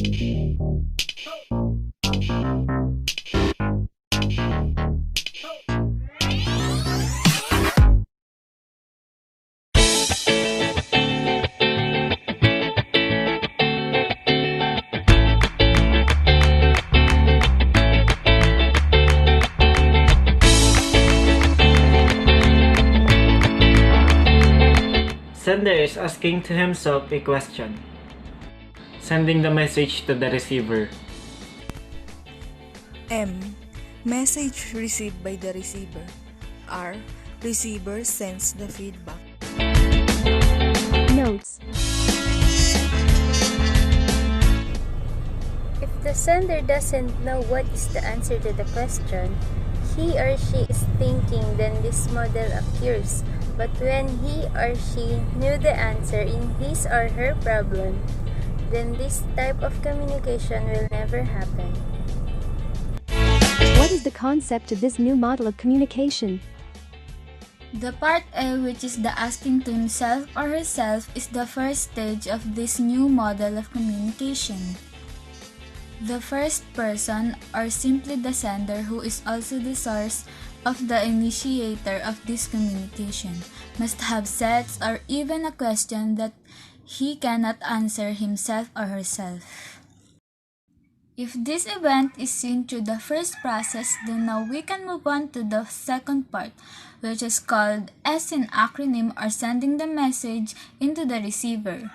Sender is asking to himself a question. Sending the message to the receiver. M. Message received by the receiver. R. Receiver sends the feedback. Notes. If the sender doesn't know what is the answer to the question he or she is thinking, then this model occurs. But when he or she knew the answer in his or her problem, then this type of communication will never happen. What is the concept of this new model of communication? The part A, which is the asking to himself or herself, is the first stage of this new model of communication. The first person, or simply the sender, who is also the source of the initiator of this communication, must have sets or even a question that he cannot answer himself or herself. If this event is seen through the first process, then now we can move on to the second part, which is called S in acronym, or sending the message into the receiver.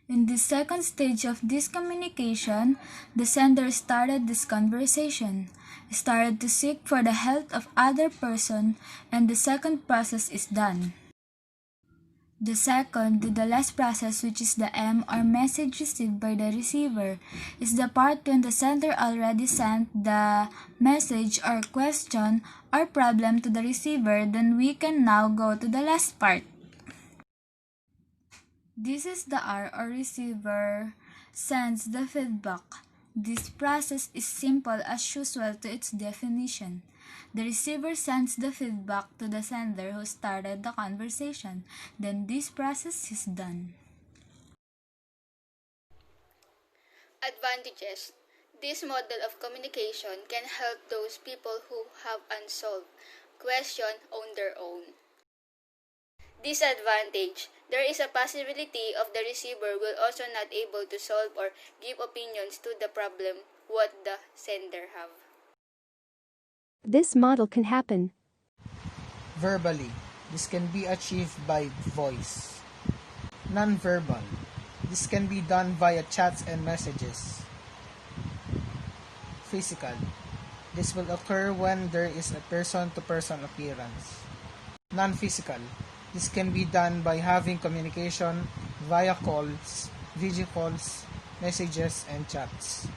In the second stage of this communication, the sender started this conversation, started to seek for the help of other person, and the second process is done. The second to the last process, which is the M, or message received by the receiver, is the part when the sender already sent the message or question or problem to the receiver. Then we can now go to the last part. This is the R, or receiver sends the feedback. This process is simple as usual to its definition. The receiver sends the feedback to the sender who started the conversation. Then this process is done. Advantages. This model of communication can help those people who have unsolved questions on their own. Disadvantage. There is a possibility of the receiver will also not able to solve or give opinions to the problem what the sender have. This model can happen verbally. This can be achieved by voice. Non-verbal. This can be done via chats and messages. Physical. This will occur when there is a person-to-person appearance. Non-physical. This can be done by having communication via calls, video calls, messages, and chats.